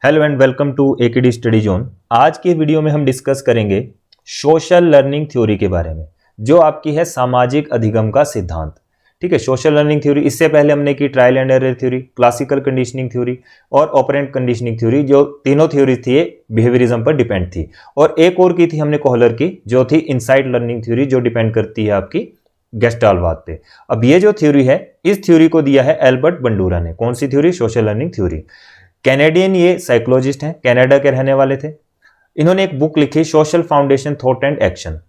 Hello and welcome to AKD study zone. आज की video में हम डिस्कस करेंगे सोशल लर्निंग थ्योरी के बारे में, जो आपकी है सामाजिक अधिगम का सिद्धांत। ठीक है, सोशल लर्निंग थ्योरी, इससे पहले हमने की trial and error theory, classical conditioning theory और ऑपरेंट कंडीशनिंग थ्योरी, जो तीनों थ्योरी थी बिहेवियरिज्म पर डिपेंड थी। और एक और की थी हमने कोहलर की, जो थी इनसाइट लर्निंग थ्योरी, जो डिपेंड करती है आपकी गेस्टाल्टवाद पे। अब ये जो थ्योरी है, इस थ्योरी को दिया है एल्बर्ट बंडूरा ने। कौन सी theory? Social learning theory. Canadian ये साइकोलॉजिस्ट हैं, कनाडा के रहने वाले थे। इन्होंने एक बुक लिखी social foundation thought and action.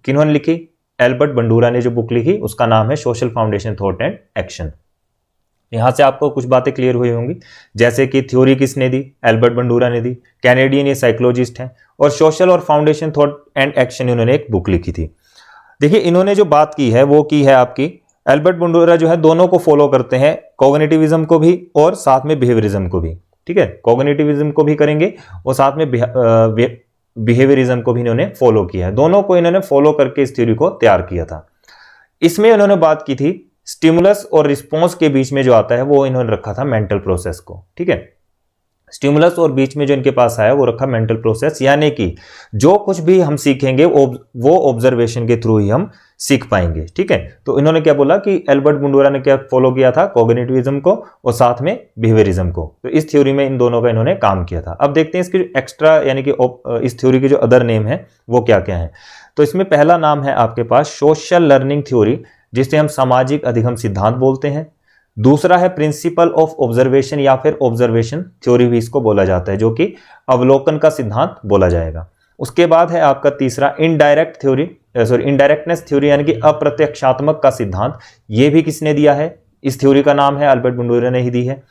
किन्होंने लिखी? एल्बर्ट बंडूरा ने जो बुक लिखी उसका नाम है social foundation thought and action. यहां से आपको कुछ बातें क्लियर हुई होंगी, जैसे कि थ्योरी किसने दी? एल्बर्ट बंडूरा ने दी। कैनेडियन ये साइकोलॉजिस्ट हैं और सोशल और फाउंडेशन थॉट एंड एक्शन इन्होंने एक बुक लिखी थी। देखिए, इन्होंने जो बात की है वो की है आपकी, एल्बर्ट बंडूरा जो है दोनों को फॉलो करते हैं, कॉग्निटिविज्म को भी और साथ में बिहेवियरिज्म को भी। ठीक है, कॉग्निटिविज्म को भी करेंगे और साथ में बिहेवियरिज्म को भी इन्होंने फॉलो किया है। दोनों को इन्होंने फॉलो करके इस थ्योरी को तैयार किया था। इसमें इन्होंने बात की थी स्टिमुलस और रिस्पॉन्स के बीच में जो आता है वो इन्होंने रखा था मेंटल प्रोसेस को। ठीक है, स्टिमुलस और बीच में जो इनके पास आया वो रखा मेंटल प्रोसेस, यानी कि जो कुछ भी हम सीखेंगे वो ऑब्जर्वेशन के थ्रू ही हम सीख पाएंगे। ठीक है, तो इन्होंने क्या बोला कि एल्बर्ट बंडूरा ने क्या फॉलो किया था? कॉग्निटिविज्म को और साथ में बिहेवियरिज्म को। तो इस थ्योरी में इन दोनों का इन्होंने काम किया था। अब देखते हैं इसकी एक्स्ट्रा, यानी कि इस थ्योरी के जो अदर नेम है वो क्या क्या है। तो इसमें पहला नाम है आपके पास सोशल लर्निंग थ्योरी, जिसे हम सामाजिक अधिगम सिद्धांत बोलते हैं। दूसरा है प्रिंसिपल ऑफ ऑब्जर्वेशन, या फिर ऑब्जर्वेशन थ्योरी भी इसको बोला जाता है, जो कि अवलोकन का सिद्धांत बोला जाएगा। उसके बाद है आपका तीसरा इनडायरेक्ट थ्योरी, इनडायरेक्टनेस थ्योरी, यानी कि अप्रत्यक्षात्मक का सिद्धांत। ये भी किसने दिया है? इस थ्योरी का नाम है एल्बर्ट बंडूरा ने ही दी है।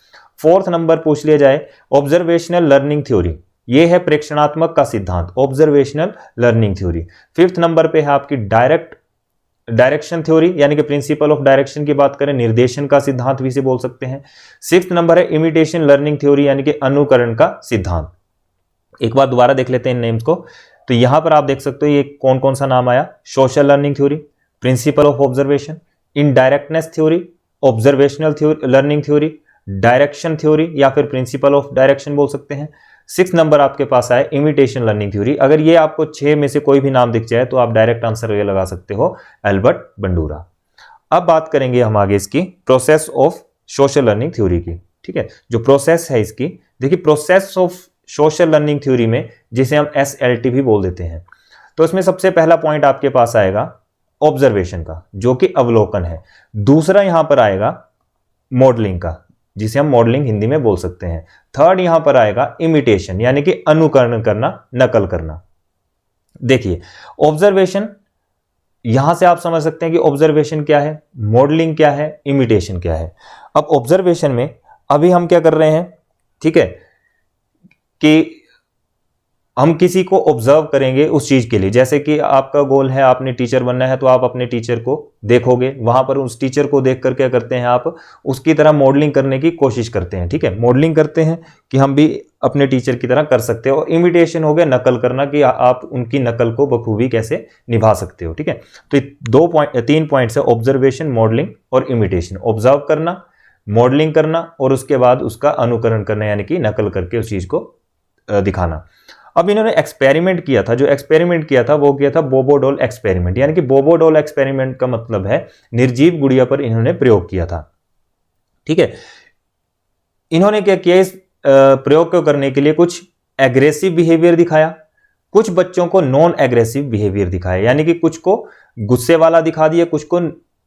फोर्थ नंबर पूछ लिया जाए, ऑब्जर्वेशनल लर्निंग थ्योरी। ये है प्रेक्षणात्मक का सिद्धांत, observational learning theory. Fifth number पे है आपकी डायरेक्शन थ्योरी, यानी कि प्रिंसिपल ऑफ डायरेक्शन की बात करें, निर्देशन का सिद्धांत भी इसे बोल सकते हैं। सिक्स्थ नंबर है इमिटेशन लर्निंग थ्योरी, यानी कि अनुकरण का सिद्धांत। एक बार दोबारा देख लेते हैं इन नेम्स को। तो यहां पर आप देख सकते हो ये कौन कौन सा नाम आया? Social learning theory, principle of observation, indirectness theory, observational learning theory, direction theory या फिर प्रिंसिपल ऑफ डायरेक्शन बोल सकते हैं। सिक्स नंबर आपके पास आया इमिटेशन लर्निंग थ्योरी। अगर ये आपको 6 में से कोई भी नाम दिख जाए तो आप डायरेक्ट आंसर ये लगा सकते हो, एल्बर्ट बंडूरा। अब बात करेंगे हम आगे इसकी process of social learning theory की। ठीक है, जो प्रोसेस है इसकी, देखिए process of social learning theory में जिसे हम SLT भी बोल देते हैं, तो इसमें सबसे पहला पॉइंट आपके पास आएगा ऑब्जर्वेशन का, जो कि अवलोकन है। दूसरा यहां पर आएगा मॉडलिंग का, जिसे हम मॉडलिंग हिंदी में बोल सकते हैं। थर्ड यहां पर आएगा इमिटेशन, यानी कि अनुकरण करना, नकल करना। देखिए ऑब्जर्वेशन, यहां से आप समझ सकते हैं कि ऑब्जर्वेशन क्या है, मॉडलिंग क्या है, इमिटेशन क्या है। अब ऑब्जर्वेशन में अभी हम क्या कर रहे हैं? ठीक है, कि हम किसी को ऑब्जर्व करेंगे उस चीज के लिए। जैसे कि आपका गोल है, आपने टीचर बनना है, तो आप अपने टीचर को देखोगे, वहां पर उस टीचर को देखकर क्या करते हैं, आप उसकी तरह मॉडलिंग करने की कोशिश करते हैं। ठीक है, मॉडलिंग करते हैं कि हम भी अपने टीचर की तरह कर सकते हो। और इमिटेशन हो गया नकल करना, कि आप उनकी नकल को बखूबी कैसे निभा सकते हो। ठीक है, तो 3 पॉइंट्स है, ऑब्जर्वेशन, मॉडलिंग और इमिटेशन। ऑब्जर्व करना, मॉडलिंग करना और उसके बाद उसका अनुकरण करना, यानी कि नकल करके उस चीज को दिखाना। अब इन्होंने एक्सपेरिमेंट किया था, जो एक्सपेरिमेंट किया था वो किया था बोबो डॉल एक्सपेरिमेंट। यानी कि बोबो डॉल एक्सपेरिमेंट का मतलब है निर्जीव गुड़िया पर इन्होंने प्रयोग किया था। ठीक है, इन्होंने क्या किया, इस प्रयोग को करने के लिए कुछ एग्रेसिव बिहेवियर दिखाया, कुछ बच्चों को नॉन एग्रेसिव बिहेवियर दिखाया, यानी कि कुछ को गुस्से वाला दिखा दिया, कुछ को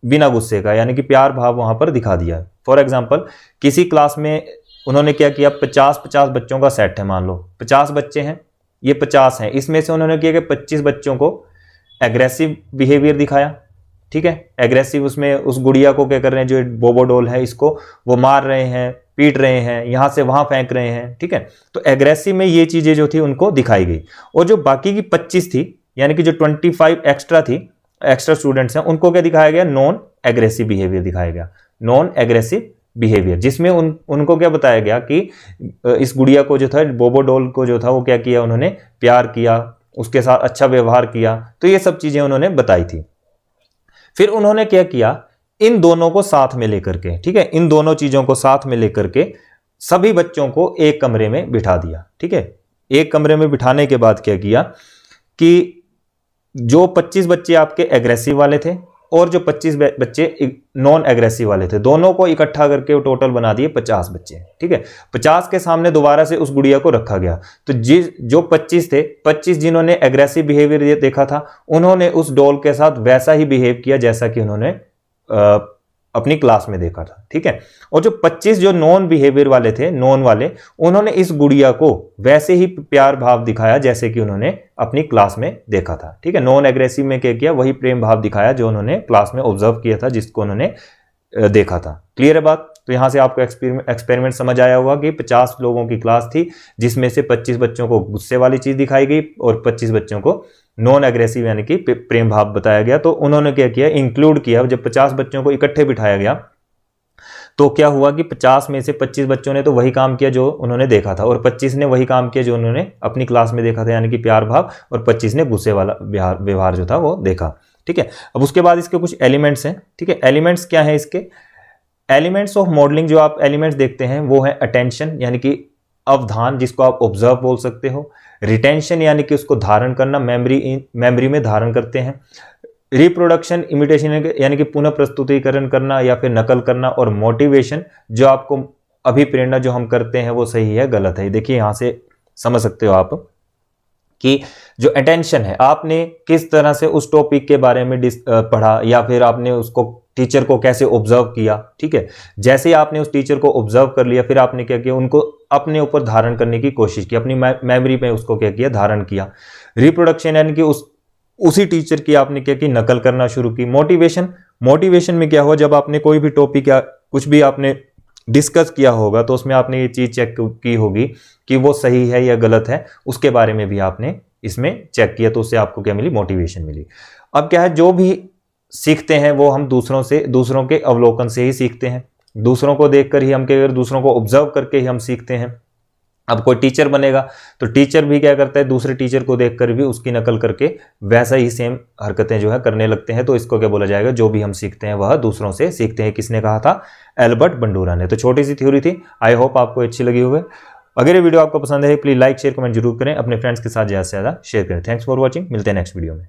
बिना गुस्से का, यानी कि प्यार भाव वहां पर दिखा दिया। फॉर एग्जाम्पल, किसी क्लास में उन्होंने क्या किया, 50 बच्चों का सेट है, मान लो 50 बच्चे हैं, ये 50 हैं, इसमें से उन्होंने किया कि 25 बच्चों को एग्रेसिव बिहेवियर दिखाया। ठीक है, एग्रेसिव, उसमें उस गुड़िया को क्या कर रहे हैं, जो बोबो डॉल है, इसको वो मार रहे हैं, पीट रहे हैं, यहां से वहां फेंक रहे हैं। ठीक है, तो एग्रेसिव में ये चीजें जो थी उनको दिखाई गई। और जो बाकी की 25 थी, यानी कि जो 25 एक्स्ट्रा थी, एक्स्ट्रा स्टूडेंट्स हैं, उनको क्या दिखाया गया, नॉन एग्रेसिव बिहेवियर दिखाया गया, नॉन एग्रेसिव बिहेवियर, जिसमें उनको क्या बताया गया कि इस गुड़िया को जो था, बोबो डॉल को जो था, वो क्या किया, उन्होंने प्यार किया, उसके साथ अच्छा व्यवहार किया। तो ये सब चीजें उन्होंने बताई थी। फिर उन्होंने क्या किया, इन दोनों को साथ में लेकर के, ठीक है, इन दोनों चीजों को साथ में लेकर के सभी बच्चों को एक कमरे में बिठा दिया। ठीक है, एक कमरे में बिठाने के बाद क्या किया कि जो 25 बच्चे आपके एग्रेसिव वाले थे और जो 25 बच्चे नॉन एग्रेसिव वाले थे, दोनों को इकट्ठा करके टोटल बना दिए 50 बच्चे। ठीक है, 50 के सामने दोबारा से उस गुड़िया को रखा गया। तो जो 25 थे, 25 जिन्होंने एग्रेसिव बिहेवियर देखा था, उन्होंने उस डॉल के साथ वैसा ही बिहेव किया जैसा कि उन्होंने अपनी क्लास में देखा था। ठीक है, और जो 25 जो नॉन बिहेवियर वाले थे, नॉन वाले, उन्होंने इस गुड़िया को वैसे ही प्यार भाव दिखाया जैसे कि उन्होंने अपनी क्लास में देखा था। ठीक है, नॉन एग्रेसिव में क्या किया, वही प्रेम भाव दिखाया जो उन्होंने क्लास में ऑब्जर्व किया था, जिसको उन्होंने देखा था। क्लियर है बात? तो यहां से आपको एक्सपेरिमेंट समझ आया होगा कि 50 लोगों की क्लास थी, जिसमें से 25 बच्चों को गुस्से वाली चीज दिखाई गई और 25 बच्चों को नॉन एग्रेसिव यानी कि प्रेम भाव बताया गया। तो उन्होंने क्या किया, इंक्लूड किया। जब 50 बच्चों को इकट्ठे बिठाया गया तो क्या हुआ कि 50 में से 25 बच्चों ने तो वही काम किया जो उन्होंने देखा था, और 25 ने वही काम किया जो उन्होंने अपनी क्लास में देखा था, यानी कि प्यार भाव, और 25 ने गुस्से वाला व्यवहार जो था वो देखा। ठीक है, अब उसके बाद इसके कुछ एलिमेंट्स हैं। ठीक है, एलिमेंट्स क्या है इसके? एलिमेंट्स ऑफ मॉडलिंग जो आप एलिमेंट्स देखते हैं वो है अटेंशन यानी कि अवधान, जिसको आप ऑब्जर्व बोल सकते हो। रिटेंशन यानी कि उसको धारण करना, मेमोरी में धारण करते हैं। रिप्रोडक्शन, इमिटेशन यानी कि पुनः प्रस्तुतिकरण करना या फिर नकल करना। और मोटिवेशन, जो आपको अभिप्रेरणा जो हम करते हैं वो सही है गलत है। देखिए यहां से समझ सकते हो आप कि जो अटेंशन है, आपने किस तरह से उस टॉपिक के बारे में पढ़ा या फिर आपने उसको टीचर को कैसे ऑब्जर्व किया। ठीक है, जैसे ही आपने उस टीचर को ऑब्जर्व कर लिया, फिर आपने क्या किया, उनको अपने ऊपर धारण करने की कोशिश की, अपनी मेमोरी में उसको क्या किया, धारण किया। रिप्रोडक्शन यानी कि उसी टीचर की आपने क्या की, नकल करना शुरू की। मोटिवेशन में क्या हुआ, जब आपने कोई भी टॉपिक या कुछ भी आपने डिस्कस किया होगा तो उसमें आपने ये चीज चेक की होगी कि वो सही है या गलत है, उसके बारे में भी आपने इसमें चेक किया, तो उससे आपको क्या मिली, मोटिवेशन मिली। अब क्या है, जो भी सीखते हैं वो हम दूसरों के अवलोकन से ही सीखते हैं, दूसरों को देखकर ही हम दूसरों को ऑब्जर्व करके ही हम सीखते हैं। अब कोई टीचर बनेगा तो टीचर भी क्या करता है, दूसरे टीचर को देखकर भी उसकी नकल करके वैसा ही सेम हरकतें जो है करने लगते हैं। तो इसको क्या बोला जाएगा, जो भी हम सीखते हैं वह दूसरों से सीखते हैं। किसने कहा था? एल्बर्ट बंडूरा ने। तो छोटी सी थ्योरी थी, आई होप आपको अच्छी लगी होगी। अगर ये वीडियो आपको पसंद है प्लीज लाइक शेयर कमेंट जरूर करें, अपने फ्रेंड्स के साथ ज्यादा से ज्यादा शेयर करें। थैंक्स फॉर वॉचिंग, मिलते हैं नेक्स्ट वीडियो में।